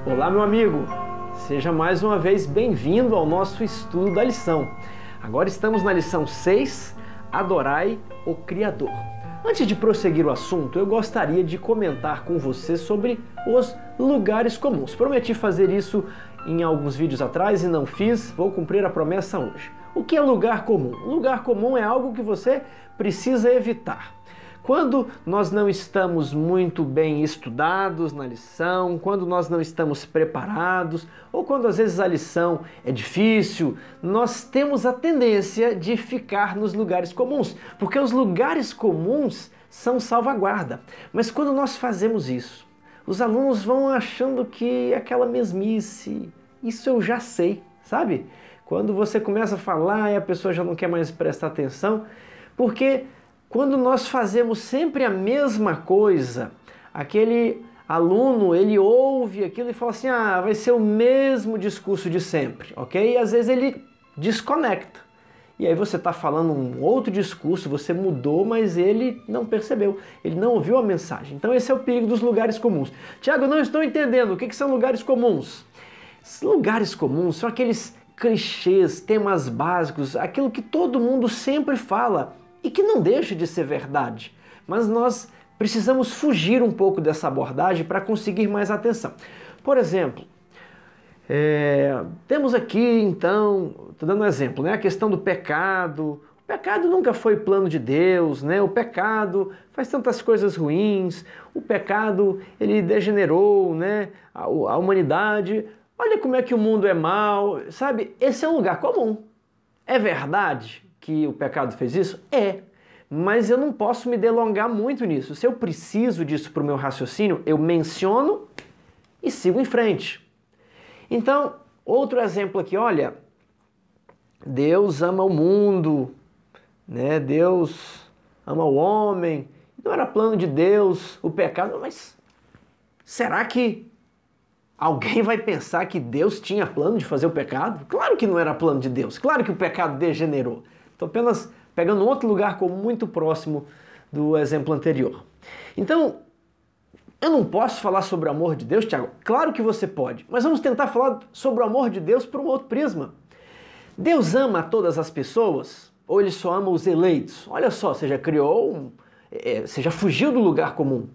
Olá, meu amigo! Seja mais uma vez bem-vindo ao nosso estudo da lição. Agora estamos na lição 6, Adorai o Criador. Antes de prosseguir o assunto, eu gostaria de comentar com você sobre os lugares comuns. Prometi fazer isso em alguns vídeos atrás e não fiz, vou cumprir a promessa hoje. O que é lugar comum? Lugar comum é algo que você precisa evitar. Quando nós não estamos muito bem estudados na lição, quando nós não estamos preparados, ou quando às vezes a lição é difícil, nós temos a tendência de ficar nos lugares comuns, porque os lugares comuns são salvaguarda. Mas quando nós fazemos isso, os alunos vão achando que é aquela mesmice, isso eu já sei, sabe? Quando você começa a falar e a pessoa já não quer mais prestar atenção, porque quando nós fazemos sempre a mesma coisa, aquele aluno, ele ouve aquilo e fala assim, vai ser o mesmo discurso de sempre, ok? E às vezes ele desconecta. E aí você está falando um outro discurso, você mudou, mas ele não percebeu, ele não ouviu a mensagem. Então esse é o perigo dos lugares comuns. Tiago, eu não estou entendendo, o que são lugares comuns? Lugares comuns são aqueles clichês, temas básicos, aquilo que todo mundo sempre fala, e que não deixa de ser verdade, mas nós precisamos fugir um pouco dessa abordagem para conseguir mais atenção. Por exemplo, temos aqui então, estou dando um exemplo, né, a questão do pecado. O pecado nunca foi plano de Deus, né? O pecado faz tantas coisas ruins, o pecado ele degenerou, né, a humanidade. Olha como é que o mundo é mau, sabe? Esse é um lugar comum. É verdade que o pecado fez isso? É, mas eu não posso me delongar muito nisso. Se eu preciso disso para o meu raciocínio, eu menciono e sigo em frente. Então, outro exemplo aqui, olha, Deus ama o mundo, né? Deus ama o homem, não era plano de Deus o pecado, mas será que alguém vai pensar que Deus tinha plano de fazer o pecado? Claro que não era plano de Deus, claro que o pecado degenerou. Estou apenas pegando outro lugar como muito próximo do exemplo anterior. Então, eu não posso falar sobre o amor de Deus, Tiago? Claro que você pode, mas vamos tentar falar sobre o amor de Deus por um outro prisma. Deus ama todas as pessoas ou ele só ama os eleitos? Olha só, você já criou, você já fugiu do lugar comum.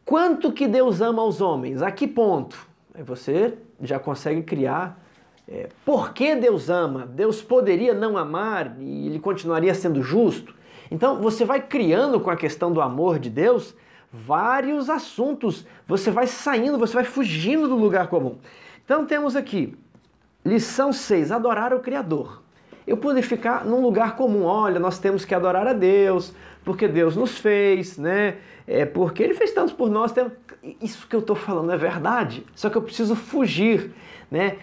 Quanto que Deus ama os homens? A que ponto? Aí você já consegue criar. Por que Deus ama? Deus poderia não amar e ele continuaria sendo justo? Então você vai criando com a questão do amor de Deus vários assuntos, você vai saindo, você vai fugindo do lugar comum. Então temos aqui, lição 6, adorar o Criador. Eu pude ficar num lugar comum, olha, nós temos que adorar a Deus, porque Deus nos fez, né? Porque Ele fez tanto por nós. Isso que eu estou falando é verdade, só que eu preciso fugir, né?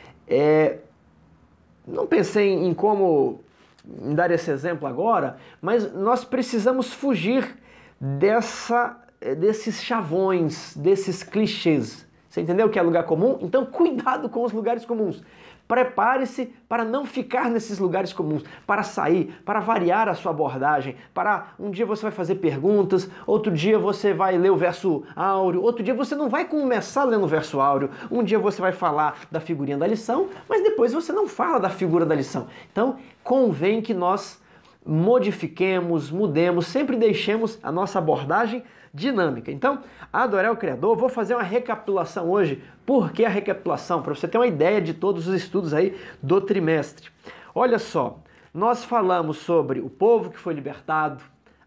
Não pensei em como dar esse exemplo agora, mas nós precisamos fugir desses chavões, desses clichês. Você entendeu o que é lugar comum? Então cuidado com os lugares comuns. Prepare-se para não ficar nesses lugares comuns, para sair, para variar a sua abordagem, para um dia você vai fazer perguntas, outro dia você vai ler o verso áureo, outro dia você não vai começar lendo o verso áureo, um dia você vai falar da figurinha da lição, mas depois você não fala da figura da lição. Então convém que nós modifiquemos, mudemos, sempre deixemos a nossa abordagem dinâmica. Então, adorar o Criador, vou fazer uma recapitulação hoje. Por que a recapitulação? Para você ter uma ideia de todos os estudos aí do trimestre. Olha só, nós falamos sobre o povo que foi libertado,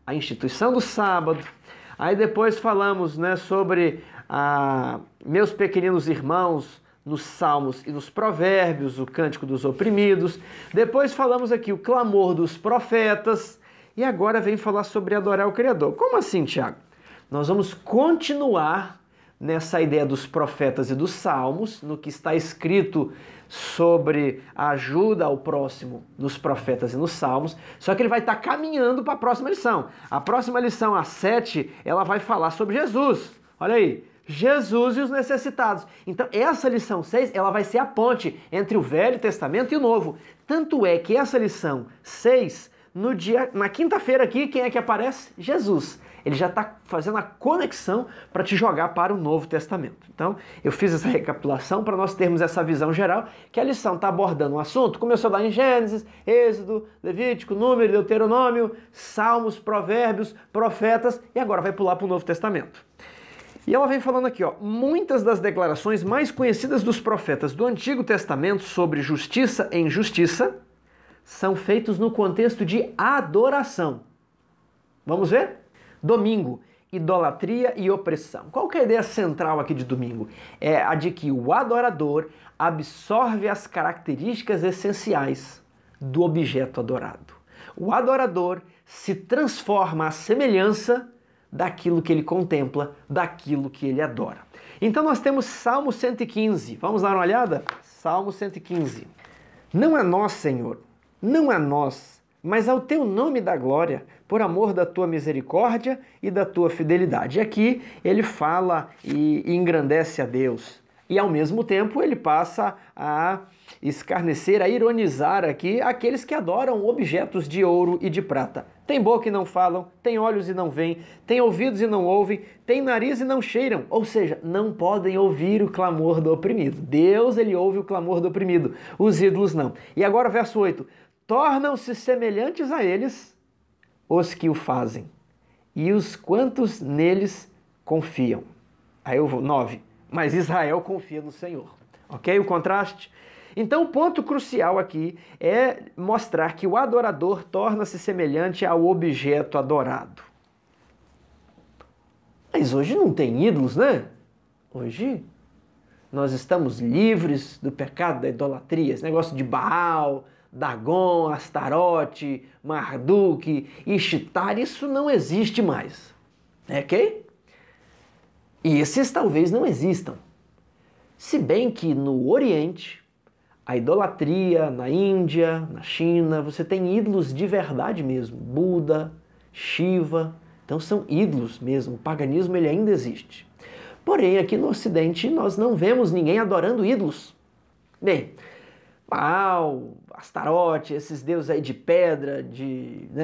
a instituição do sábado, aí depois falamos, né, sobre meus pequeninos irmãos, nos Salmos e nos Provérbios, o cântico dos oprimidos. Depois falamos aqui o clamor dos profetas. E agora vem falar sobre adorar o Criador. Como assim, Tiago? Nós vamos continuar nessa ideia dos profetas e dos salmos, no que está escrito sobre a ajuda ao próximo nos profetas e nos salmos, só que ele vai estar caminhando para a próxima lição. A próxima lição, a 7, ela vai falar sobre Jesus. Olha aí, Jesus e os necessitados. Então essa lição 6, ela vai ser a ponte entre o Velho Testamento e o Novo. Tanto é que essa lição 6, na quinta-feira aqui, quem é que aparece? Jesus. ele já está fazendo a conexão para te jogar para o Novo Testamento. Então, eu fiz essa recapitulação para nós termos essa visão geral, que a lição está abordando um assunto, começou lá em Gênesis, Êxodo, Levítico, Número, Deuteronômio, Salmos, Provérbios, Profetas, e agora vai pular para o Novo Testamento. E ela vem falando aqui, ó, muitas das declarações mais conhecidas dos profetas do Antigo Testamento sobre justiça e injustiça são feitos no contexto de adoração. Vamos ver? Domingo, idolatria e opressão. Qual que é a ideia central aqui de domingo? É a de que o adorador absorve as características essenciais do objeto adorado. O adorador se transforma à semelhança daquilo que ele contempla, daquilo que ele adora. Então nós temos Salmo 115. Vamos dar uma olhada? Salmo 115. Não a nós, Senhor, não a nós, mas ao teu nome dá glória, por amor da tua misericórdia e da tua fidelidade. E aqui ele fala e engrandece a Deus. E ao mesmo tempo ele passa a escarnecer, a ironizar aqui aqueles que adoram objetos de ouro e de prata. Tem boca e não falam, tem olhos e não veem, tem ouvidos e não ouvem, tem nariz e não cheiram. Ou seja, não podem ouvir o clamor do oprimido. Deus, ele ouve o clamor do oprimido, os ídolos não. E agora verso 8. Tornam-se semelhantes a eles os que o fazem, e os quantos neles confiam. Aí eu vou, 9. Mas Israel confia no Senhor. Ok? O contraste? Então o ponto crucial aqui é mostrar que o adorador torna-se semelhante ao objeto adorado. Mas hoje não tem ídolos, né? Hoje nós estamos livres do pecado da idolatria, esse negócio de Baal, Dagon, Astarote, Marduk, Ishtar, isso não existe mais. Ok? E esses talvez não existam. Se bem que no Oriente, a idolatria, na Índia, na China, você tem ídolos de verdade mesmo. Buda, Shiva, então são ídolos mesmo. O paganismo ele ainda existe. Porém, aqui no Ocidente, nós não vemos ninguém adorando ídolos. Bem, Baal, Astarote, esses deuses aí de pedra,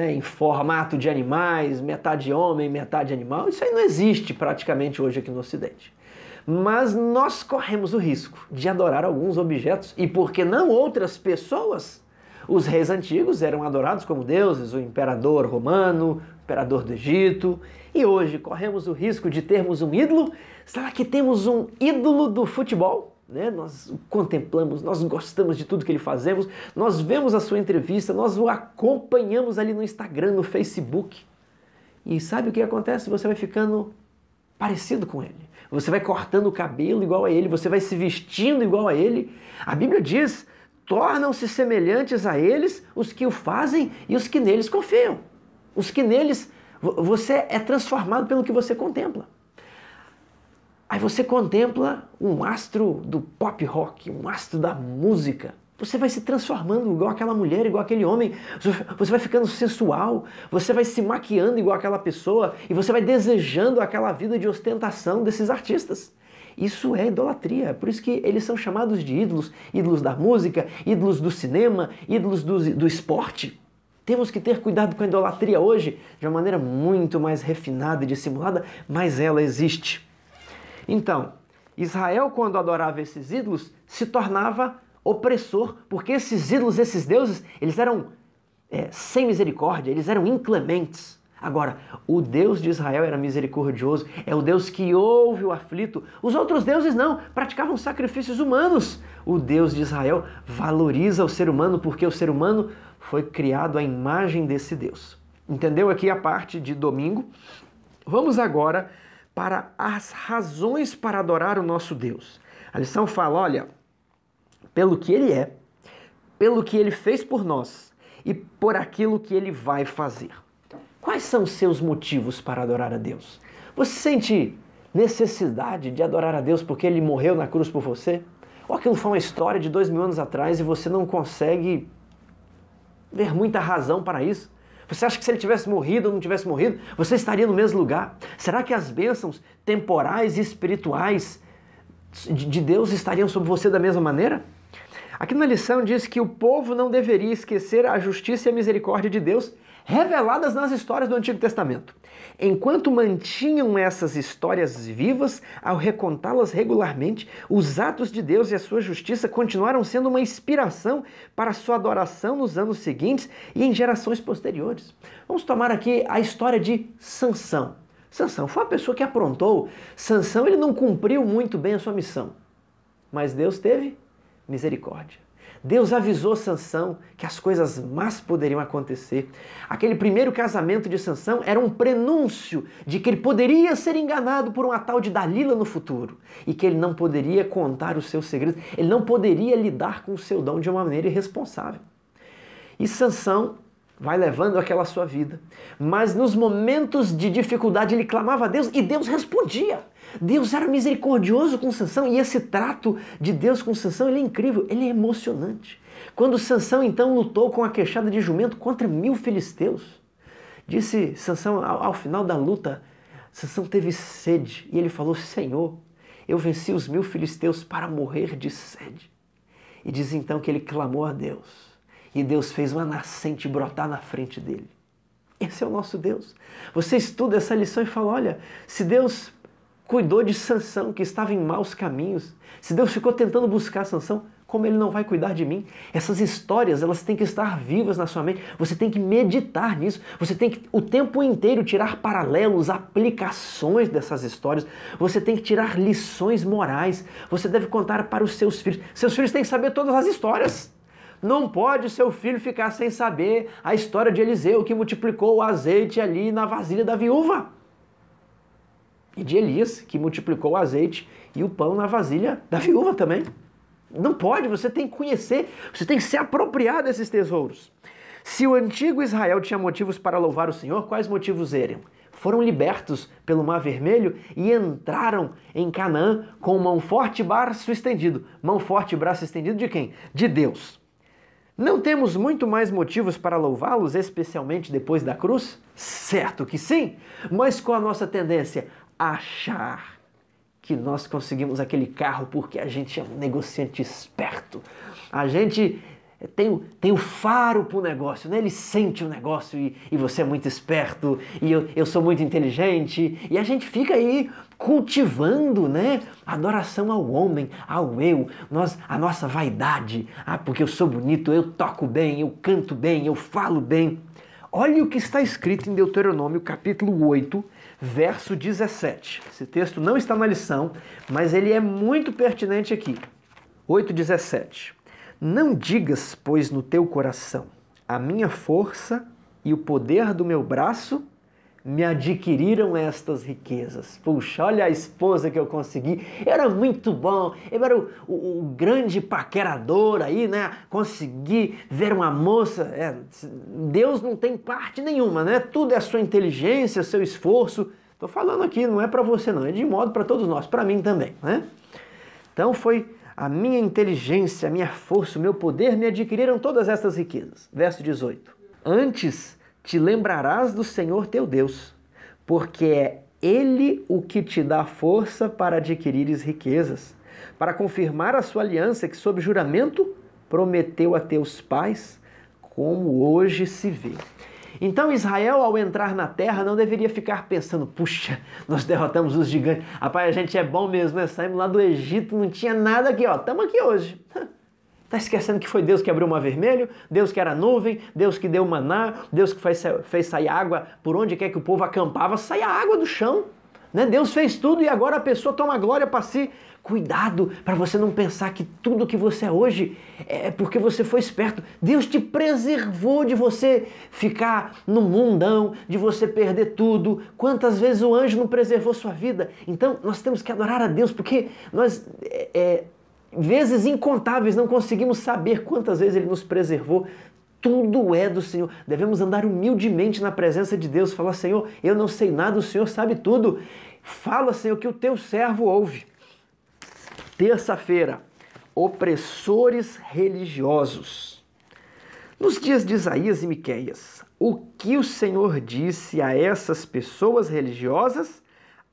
em formato de animais, metade homem, metade animal, isso aí não existe praticamente hoje aqui no Ocidente. Mas nós corremos o risco de adorar alguns objetos e, por que não, outras pessoas. Os reis antigos eram adorados como deuses, o imperador romano, o imperador do Egito, e hoje corremos o risco de termos um ídolo. Será que temos um ídolo do futebol? Nós o contemplamos, nós gostamos de tudo que ele fazemos, nós vemos a sua entrevista, nós o acompanhamos ali no Instagram, no Facebook. E sabe o que acontece? Você vai ficando parecido com ele. Você vai cortando o cabelo igual a ele, você vai se vestindo igual a ele. A Bíblia diz, tornam-se semelhantes a eles os que o fazem e os que neles confiam. Os que neles, você é transformado pelo que você contempla. Aí você contempla um astro do pop rock, um astro da música. Você vai se transformando igual aquela mulher, igual aquele homem. Você vai ficando sensual, você vai se maquiando igual aquela pessoa e você vai desejando aquela vida de ostentação desses artistas. Isso é idolatria, por isso que eles são chamados de ídolos. Ídolos da música, ídolos do cinema, ídolos do esporte. Temos que ter cuidado com a idolatria hoje de uma maneira muito mais refinada e dissimulada, mas ela existe. Então, Israel, quando adorava esses ídolos, se tornava opressor, porque esses ídolos, esses deuses, eles eram sem misericórdia, eles eram inclementes. Agora, o Deus de Israel era misericordioso, é o Deus que ouve o aflito. Os outros deuses não, praticavam sacrifícios humanos. O Deus de Israel valoriza o ser humano, porque o ser humano foi criado à imagem desse Deus. Entendeu aqui a parte de domingo? Vamos agora para as razões para adorar o nosso Deus. A lição fala, olha, pelo que Ele é, pelo que Ele fez por nós e por aquilo que Ele vai fazer. Quais são os seus motivos para adorar a Deus? Você sente necessidade de adorar a Deus porque Ele morreu na cruz por você? Ou aquilo foi uma história de 2000 anos atrás e você não consegue ver muita razão para isso? Você acha que se ele tivesse morrido ou não tivesse morrido, você estaria no mesmo lugar? Será que as bênçãos temporais e espirituais de Deus estariam sobre você da mesma maneira? Aqui na lição diz que o povo não deveria esquecer a justiça e a misericórdia de Deus, reveladas nas histórias do Antigo Testamento. Enquanto mantinham essas histórias vivas, ao recontá-las regularmente, os atos de Deus e a sua justiça continuaram sendo uma inspiração para a sua adoração nos anos seguintes e em gerações posteriores. Vamos tomar aqui a história de Sansão. Sansão foi uma pessoa que aprontou. Sansão, ele não cumpriu muito bem a sua missão, mas Deus teve misericórdia. Deus avisou Sansão que as coisas más poderiam acontecer. Aquele primeiro casamento de Sansão era um prenúncio de que ele poderia ser enganado por uma tal de Dalila no futuro e que ele não poderia contar os seus segredos, ele não poderia lidar com o seu dom de uma maneira irresponsável. E Sansão vai levando aquela sua vida, mas nos momentos de dificuldade ele clamava a Deus e Deus respondia. Deus era misericordioso com Sansão e esse trato de Deus com Sansão, ele é incrível, ele é emocionante. Quando Sansão então lutou com a queixada de jumento contra 1000 filisteus, disse Sansão ao final da luta, Sansão teve sede e ele falou: Senhor, eu venci os 1000 filisteus para morrer de sede. E diz então que ele clamou a Deus e Deus fez uma nascente brotar na frente dele. Esse é o nosso Deus. Você estuda essa lição e fala: olha, se Deus cuidou de Sansão, que estava em maus caminhos, se Deus ficou tentando buscar Sansão, como ele não vai cuidar de mim? Essas histórias, elas têm que estar vivas na sua mente, você tem que meditar nisso, você tem que o tempo inteiro tirar paralelos, aplicações dessas histórias, você tem que tirar lições morais, você deve contar para os seus filhos têm que saber todas as histórias. Não pode seu filho ficar sem saber a história de Eliseu, que multiplicou o azeite ali na vasilha da viúva. E de Elias, que multiplicou o azeite e o pão na vasilha da viúva também. Não pode, você tem que conhecer, você tem que se apropriar desses tesouros. Se o antigo Israel tinha motivos para louvar o Senhor, quais motivos eram? Foram libertos pelo Mar Vermelho e entraram em Canaã com mão forte e braço estendido. Mão forte e braço estendido de quem? De Deus. Não temos muito mais motivos para louvá-los, especialmente depois da cruz? Certo que sim, mas com a nossa tendência a achar que nós conseguimos aquele carro porque a gente é um negociante esperto. A gente tem o faro para o negócio, né? Ele sente o negócio e você é muito esperto e eu sou muito inteligente. E a gente fica aí cultivando, né? Adoração ao homem, ao eu, a nossa vaidade. Ah, porque eu sou bonito, eu toco bem, eu canto bem, eu falo bem. Olha o que está escrito em Deuteronômio capítulo 8, verso 17. Esse texto não está na lição, mas ele é muito pertinente aqui. 8:17. Não digas, pois, no teu coração, a minha força e o poder do meu braço me adquiriram estas riquezas. Puxa, olha a esposa que eu consegui. Eu era muito bom, eu era o grande paquerador aí, né? Consegui ver uma moça. Deus não tem parte nenhuma, né? Tudo é a sua inteligência, seu esforço. Estou falando aqui, não é para você não, é de modo para todos nós, para mim também, né? Então foi a minha inteligência, a minha força, o meu poder me adquiriram todas estas riquezas. Verso 18. Antes te lembrarás do Senhor teu Deus, porque é Ele o que te dá força para adquirires riquezas, para confirmar a sua aliança que sob juramento prometeu a teus pais, como hoje se vê. Então Israel, ao entrar na terra, não deveria ficar pensando: puxa, nós derrotamos os gigantes, rapaz, a gente é bom mesmo, né? Saímos lá do Egito, não tinha nada aqui, ó, estamos aqui hoje. Está esquecendo que foi Deus que abriu o Mar Vermelho, Deus que era nuvem, Deus que deu maná, Deus que fez sair água por onde quer que o povo acampava, saia água do chão. Né? Deus fez tudo e agora a pessoa toma glória para si. Cuidado para você não pensar que tudo que você é hoje é porque você foi esperto. Deus te preservou de você ficar no mundão, de você perder tudo. Quantas vezes o anjo não preservou sua vida? Então nós temos que adorar a Deus porque nós... vezes incontáveis, não conseguimos saber quantas vezes Ele nos preservou. Tudo é do Senhor. Devemos andar humildemente na presença de Deus. Falar: Senhor, eu não sei nada, o Senhor sabe tudo. Fala, Senhor, que o teu servo ouve. Terça-feira, opressores religiosos. Nos dias de Isaías e Miqueias, o que o Senhor disse a essas pessoas religiosas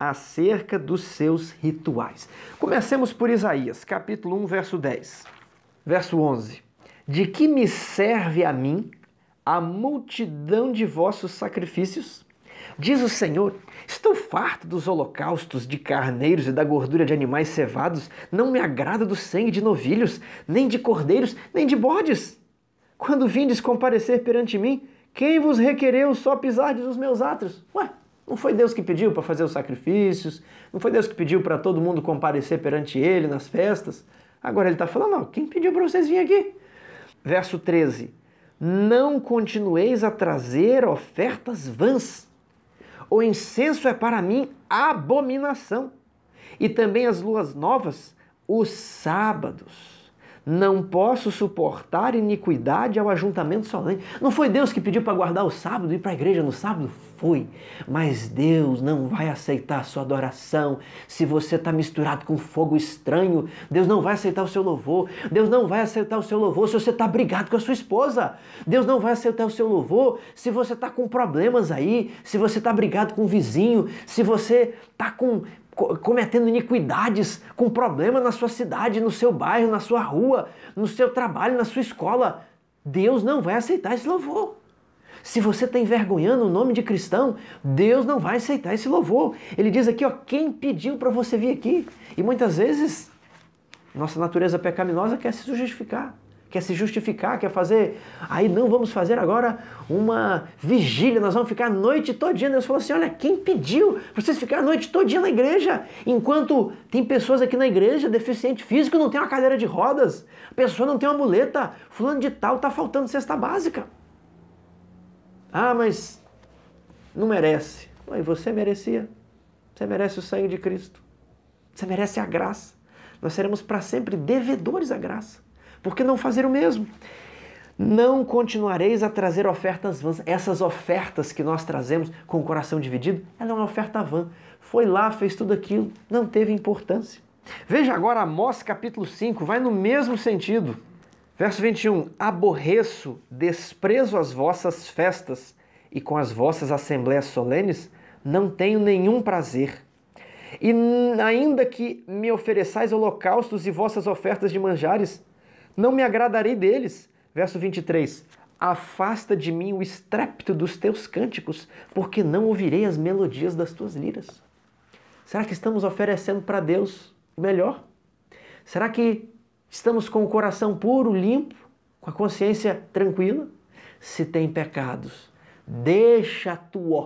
acerca dos seus rituais? Comecemos por Isaías, capítulo 1, verso 10. Verso 11. De que me serve a mim a multidão de vossos sacrifícios? Diz o Senhor, estou farto dos holocaustos de carneiros e da gordura de animais cevados, não me agrada do sangue de novilhos, nem de cordeiros, nem de bodes. Quando vindes comparecer perante mim, quem vos requereu só pisardes os meus átrios? Ué, não foi Deus que pediu para fazer os sacrifícios? Não foi Deus que pediu para todo mundo comparecer perante Ele nas festas? Agora Ele está falando, não, quem pediu para vocês virem aqui? Verso 13, não continueis a trazer ofertas vãs. O incenso é para mim abominação. E também as luas novas, os sábados. Não posso suportar iniquidade ao ajuntamento solene. Não foi Deus que pediu para guardar o sábado e ir para a igreja no sábado? Foi. Mas Deus não vai aceitar a sua adoração se você está misturado com fogo estranho. Deus não vai aceitar o seu louvor. Deus não vai aceitar o seu louvor se você está brigado com a sua esposa. Deus não vai aceitar o seu louvor se você está com problemas aí, se você está brigado com o vizinho, se você está cometendo iniquidades, com problema na sua cidade, no seu bairro, na sua rua, no seu trabalho, na sua escola. Deus não vai aceitar esse louvor. Se você está envergonhando o nome de cristão, Deus não vai aceitar esse louvor. Ele diz aqui, ó, quem pediu para você vir aqui? E muitas vezes, nossa natureza pecaminosa quer se justificar, quer fazer, aí não, vamos fazer agora uma vigília, nós vamos ficar a noite todinha. Deus falou assim, olha, quem pediu para vocês ficar a noite todinha na igreja? Enquanto tem pessoas aqui na igreja, deficiente físico, não tem uma cadeira de rodas, a pessoa não tem uma muleta, fulano de tal, está faltando cesta básica. Ah, mas não merece. Ué, você merecia. Você merece o sangue de Cristo. Você merece a graça. Nós seremos para sempre devedores à graça. Por que não fazer o mesmo? Não continuareis a trazer ofertas vãs. Essas ofertas que nós trazemos com o coração dividido, ela é uma oferta vã. Foi lá, fez tudo aquilo, não teve importância. Veja agora Amós capítulo 5, vai no mesmo sentido. Verso 21, aborreço, desprezo as vossas festas e com as vossas assembleias solenes não tenho nenhum prazer. E ainda que me ofereçais holocaustos e vossas ofertas de manjares, não me agradarei deles. Verso 23, afasta de mim o estrépito dos teus cânticos, porque não ouvirei as melodias das tuas liras. Será que estamos oferecendo para Deus o melhor? Será que estamos com o coração puro, limpo, com a consciência tranquila? Se tem pecados, deixa a tua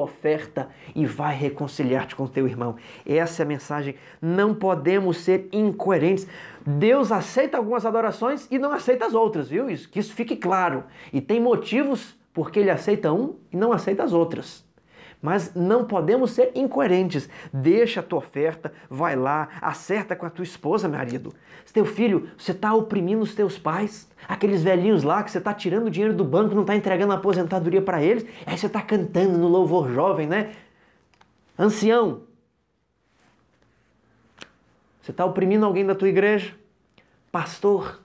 oferta e vai reconciliar-te com teu irmão. Essa é a mensagem. Não podemos ser incoerentes. Deus aceita algumas adorações e não aceita as outras, viu? Que isso fique claro. E tem motivos porque Ele aceita um e não aceita as outras. Mas não podemos ser incoerentes. Deixa a tua oferta, vai lá, acerta com a tua esposa, marido. Teu filho, você está oprimindo os teus pais, aqueles velhinhos lá que você está tirando o dinheiro do banco, não está entregando a aposentadoria para eles, aí você está cantando no louvor jovem, né? Ancião, você está oprimindo alguém da tua igreja? Pastor,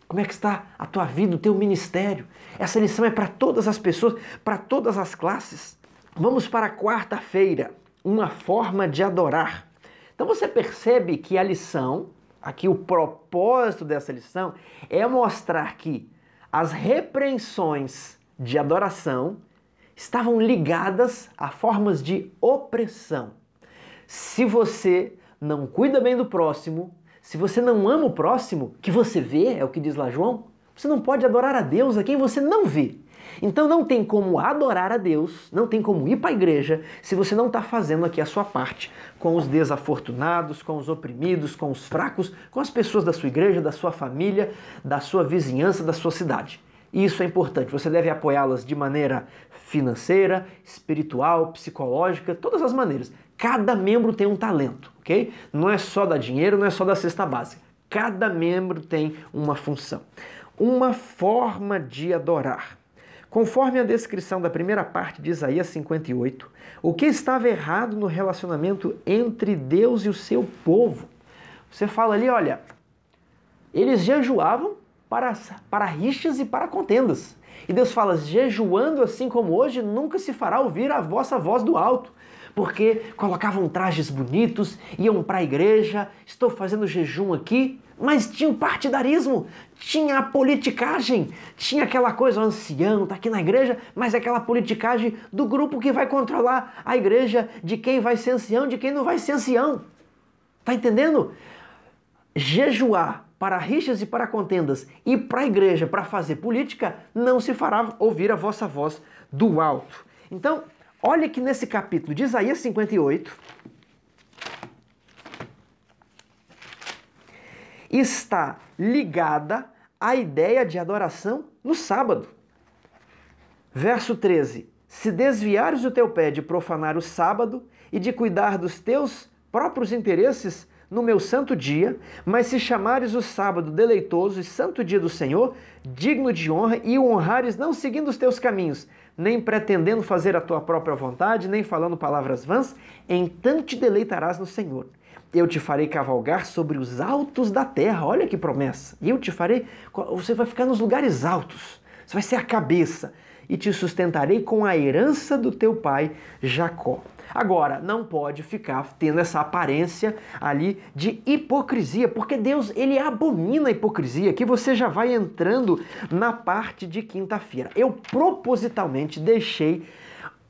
como é que está a tua vida, o teu ministério? Essa lição é para todas as pessoas, para todas as classes. Vamos para a quarta-feira, uma forma de adorar. Então você percebe que a lição, aqui o propósito dessa lição, é mostrar que as repreensões de adoração estavam ligadas a formas de opressão. Se você não cuida bem do próximo, se você não ama o próximo, que você vê, é o que diz lá João, você não pode adorar a Deus a quem você não vê. Então não tem como adorar a Deus, não tem como ir para a igreja se você não está fazendo aqui a sua parte com os desafortunados, com os oprimidos, com os fracos, com as pessoas da sua igreja, da sua família, da sua vizinhança, da sua cidade. E isso é importante, você deve apoiá-las de maneira financeira, espiritual, psicológica, todas as maneiras. Cada membro tem um talento, ok? Não é só dar dinheiro, não é só dar cesta básica. Cada membro tem uma função. Uma forma de adorar. Conforme a descrição da primeira parte de Isaías 58, o que estava errado no relacionamento entre Deus e o seu povo? Você fala ali, olha, eles jejuavam para rixas e para contendas. E Deus fala, jejuando assim como hoje, nunca se fará ouvir a vossa voz do alto. porque colocavam trajes bonitos, iam para a igreja, estou fazendo jejum aqui, mas tinha o partidarismo, tinha a politicagem, tinha aquela coisa, o ancião está aqui na igreja, mas é aquela politicagem do grupo que vai controlar a igreja, de quem vai ser ancião, de quem não vai ser ancião. Está entendendo? Jejuar para rixas e para contendas e para a igreja para fazer política, não se fará ouvir a vossa voz do alto. Então, olha que nesse capítulo de Isaías 58, está ligada a ideia de adoração no sábado. Verso 13: se desviares o teu pé de profanar o sábado e de cuidar dos teus próprios interesses no meu santo dia, mas se chamares o sábado deleitoso e santo dia do Senhor, digno de honra, e o honrares não seguindo os teus caminhos, nem pretendendo fazer a tua própria vontade, nem falando palavras vãs, então te deleitarás no Senhor. Eu te farei cavalgar sobre os altos da terra. Olha que promessa. E eu te farei... Você vai ficar nos lugares altos. Você vai ser a cabeça. E te sustentarei com a herança do teu pai Jacó. Agora, não pode ficar tendo essa aparência ali de hipocrisia, porque Deus, ele abomina a hipocrisia, que você já vai entrando na parte de quinta-feira. Eu propositalmente deixei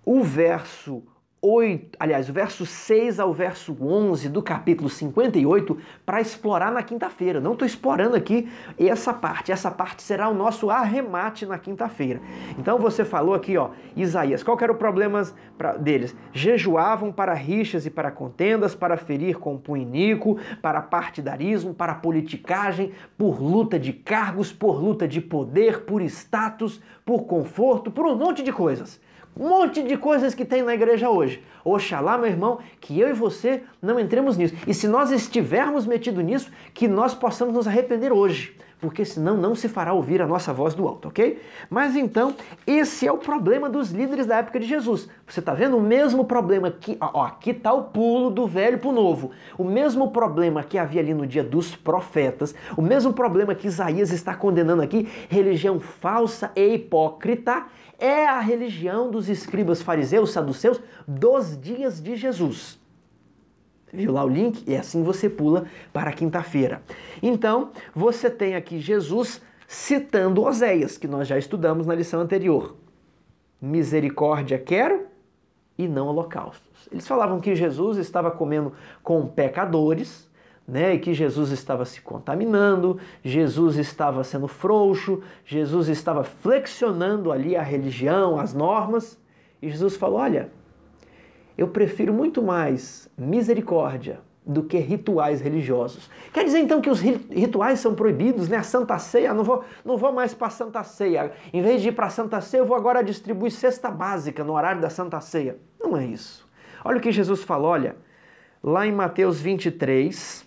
o verso 8, aliás, o verso 6 ao verso 11 do capítulo 58 para explorar na quinta-feira. Não estou explorando aqui essa parte. Essa parte será o nosso arremate na quinta-feira. Então você falou aqui, ó, Isaías, qual que era o problema deles? Jejuavam para rixas e para contendas, para ferir com punho iníquo, para partidarismo, para politicagem, por luta de cargos, por luta de poder, por status, por conforto, por um monte de coisas. Um monte de coisas que tem na igreja hoje. Oxalá, meu irmão, que eu e você não entremos nisso. E se nós estivermos metidos nisso, que nós possamos nos arrepender hoje. Porque senão não se fará ouvir a nossa voz do alto, ok? Mas então, esse é o problema dos líderes da época de Jesus. Você está vendo o mesmo problema que... aqui está o pulo do velho para o novo. O mesmo problema que havia ali no dia dos profetas. O mesmo problema que Isaías está condenando aqui. Religião falsa e hipócrita. É a religião dos escribas fariseus, saduceus, dos dias de Jesus. Viu lá o link? E assim você pula para a quinta-feira. Então, você tem aqui Jesus citando Oséias, que nós já estudamos na lição anterior. Misericórdia quero e não holocaustos. Eles falavam que Jesus estava comendo com pecadores, né, e que Jesus estava se contaminando, Jesus estava sendo frouxo, Jesus estava flexionando ali a religião, as normas, e Jesus falou, olha, eu prefiro muito mais misericórdia do que rituais religiosos. Quer dizer então que os rituais são proibidos, né? A Santa Ceia, não vou mais para a Santa Ceia. Em vez de ir para a Santa Ceia, eu vou agora distribuir cesta básica no horário da Santa Ceia. Não é isso. Olha o que Jesus falou, olha, lá em Mateus 23...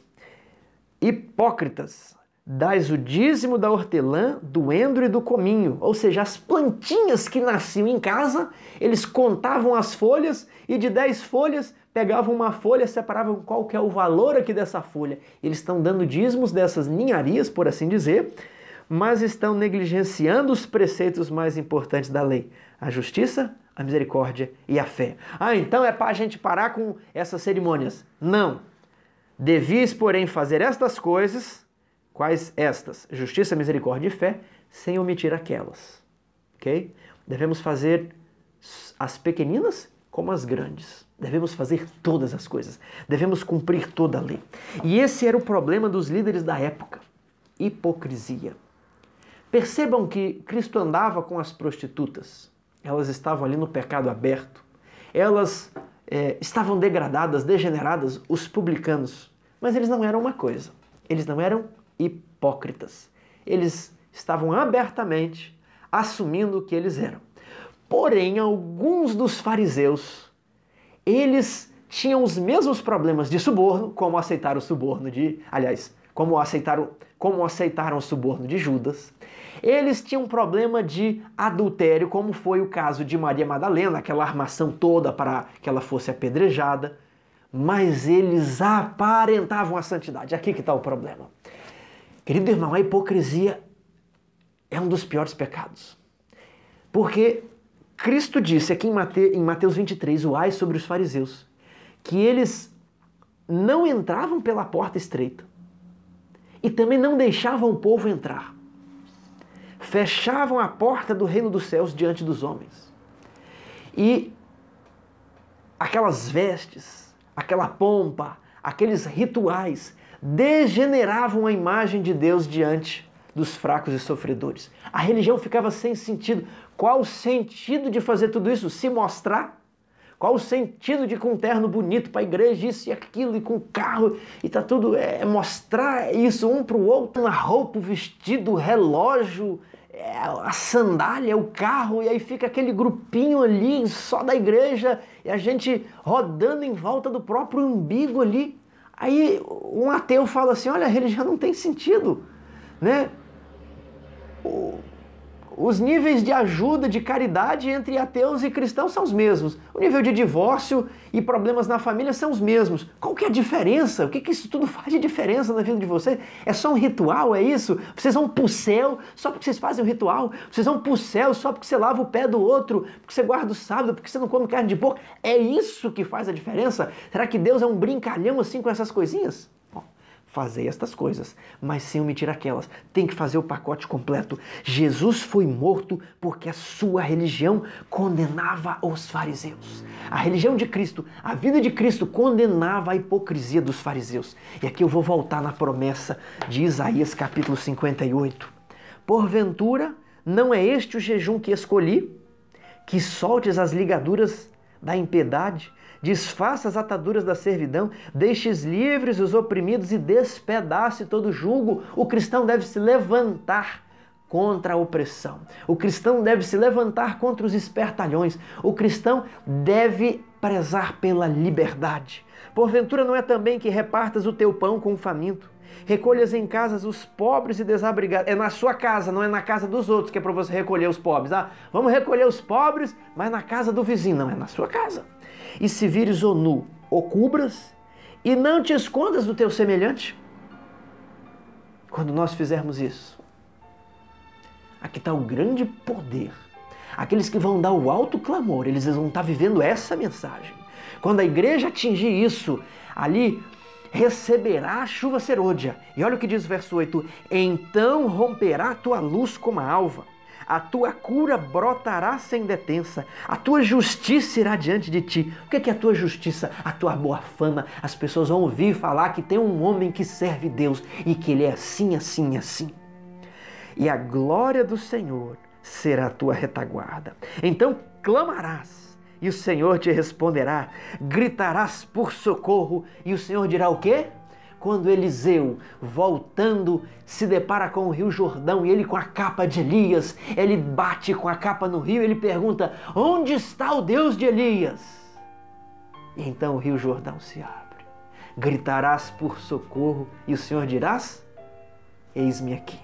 Hipócritas, dais o dízimo da hortelã, do endro e do cominho. Ou seja, as plantinhas que nasciam em casa, eles contavam as folhas e de 10 folhas pegavam uma folha, separavam qual que é o valor aqui dessa folha. Eles estão dando dízimos dessas ninharias, por assim dizer, mas estão negligenciando os preceitos mais importantes da lei. A justiça, a misericórdia e a fé. Ah, então é para a gente parar com essas cerimônias. Não. Devias, porém, fazer estas coisas, quais estas? Justiça, misericórdia e fé, sem omitir aquelas. Ok? Devemos fazer as pequeninas como as grandes. Devemos fazer todas as coisas. Devemos cumprir toda a lei. E esse era o problema dos líderes da época. Hipocrisia. Percebam que Cristo andava com as prostitutas. Elas estavam ali no pecado aberto. Elas... estavam degradadas, degeneradas, os publicanos. Mas eles não eram uma coisa. Eles não eram hipócritas. Eles estavam abertamente assumindo o que eles eram. Porém, alguns dos fariseus, eles tinham os mesmos problemas de suborno, como aceitaram o suborno de... Aliás, como aceitaram o suborno de Judas. Eles tinham um problema de adultério, como foi o caso de Maria Madalena, aquela armação toda para que ela fosse apedrejada, mas eles aparentavam a santidade. Aqui que está o problema. Querido irmão, a hipocrisia é um dos piores pecados. Porque Cristo disse aqui em Mateus 23, o ai sobre os fariseus, que eles não entravam pela porta estreita e também não deixavam o povo entrar. Fechavam a porta do reino dos céus diante dos homens. E aquelas vestes, aquela pompa, aqueles rituais degeneravam a imagem de Deus diante dos fracos e sofredores. A religião ficava sem sentido. Qual o sentido de fazer tudo isso? Se mostrar? Qual o sentido de ir com um terno bonito para a igreja, isso e aquilo, e com carro, e tá tudo, mostrar isso um para o outro, uma roupa, o vestido, o relógio, a sandália, o carro, e aí fica aquele grupinho ali só da igreja, e a gente rodando em volta do próprio umbigo ali. Aí um ateu fala assim, olha, a religião não tem sentido, né? Os níveis de ajuda, de caridade entre ateus e cristãos são os mesmos. O nível de divórcio e problemas na família são os mesmos. Qual que é a diferença? O que isso tudo faz de diferença na vida de vocês? É só um ritual, é isso? Vocês vão pro céu só porque vocês fazem um ritual? Vocês vão pro céu só porque você lava o pé do outro? Porque você guarda o sábado? Porque você não come carne de porco? É isso que faz a diferença? Será que Deus é um brincalhão assim com essas coisinhas? Fazei estas coisas, mas sem omitir aquelas. Tem que fazer o pacote completo. Jesus foi morto porque a sua religião condenava os fariseus. A religião de Cristo, a vida de Cristo condenava a hipocrisia dos fariseus. E aqui eu vou voltar na promessa de Isaías capítulo 58. Porventura, não é este o jejum que escolhi? Que soltes as ligaduras da impiedade, desfaça as ataduras da servidão, deixes livres os oprimidos e despedace todo jugo. O cristão deve se levantar contra a opressão. O cristão deve se levantar contra os espertalhões. O cristão deve prezar pela liberdade. Porventura não é também que repartas o teu pão com o faminto, recolhas em casas os pobres e desabrigados. É na sua casa, não é na casa dos outros que é para você recolher os pobres. Vamos recolher os pobres, mas na casa do vizinho. Não, é na sua casa. E se vires ou nu, ou cubras, e não te escondas do teu semelhante. Quando nós fizermos isso, aqui está o grande poder. Aqueles que vão dar o alto clamor, eles vão estar vivendo essa mensagem. Quando a igreja atingir isso, ali receberá a chuva serôdia. E olha o que diz o verso 8. Então romperá a tua luz como a alva, a tua cura brotará sem detença, a tua justiça irá diante de ti. O que é a tua justiça? A tua boa fama. As pessoas vão ouvir falar que tem um homem que serve Deus e que ele é assim, assim, assim. E a glória do Senhor será a tua retaguarda. Então clamarás e o Senhor te responderá, gritarás por socorro e o Senhor dirá o quê? Quando Eliseu, voltando, se depara com o rio Jordão e ele com a capa de Elias, ele bate com a capa no rio e ele pergunta, onde está o Deus de Elias? E então o rio Jordão se abre. Gritarás por socorro e o Senhor dirás, eis-me aqui.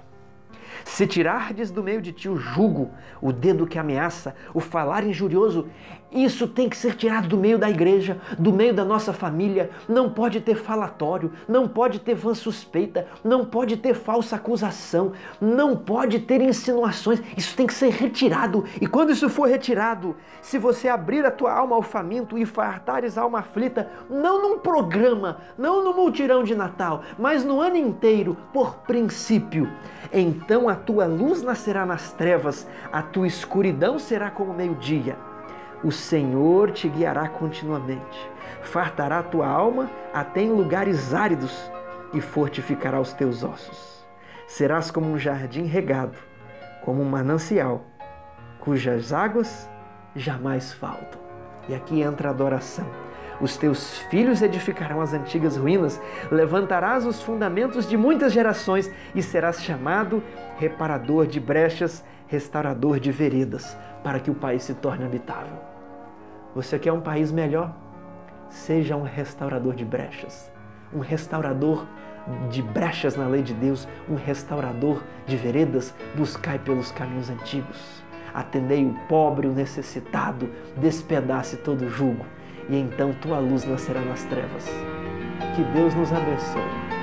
Se tirardes do meio de ti o jugo, o dedo que ameaça, o falar injurioso, isso tem que ser tirado do meio da igreja, do meio da nossa família. Não pode ter falatório, não pode ter vã suspeita, não pode ter falsa acusação, não pode ter insinuações. Isso tem que ser retirado. E quando isso for retirado, se você abrir a tua alma ao faminto e fartares a alma aflita, não num programa, não no multirão de Natal, mas no ano inteiro, por princípio, então a tua luz nascerá nas trevas, a tua escuridão será como meio-dia. O Senhor te guiará continuamente, fartará a tua alma até em lugares áridos e fortificará os teus ossos. Serás como um jardim regado, como um manancial, cujas águas jamais faltam. E aqui entra a adoração. Os teus filhos edificarão as antigas ruínas, levantarás os fundamentos de muitas gerações e serás chamado reparador de brechas, restaurador de veredas, para que o país se torne habitável. Você quer um país melhor? Seja um restaurador de brechas, um restaurador de brechas na lei de Deus, um restaurador de veredas. Buscai pelos caminhos antigos, atendei o pobre, o necessitado, despedace todo o jugo, e então tua luz nascerá nas trevas. Que Deus nos abençoe.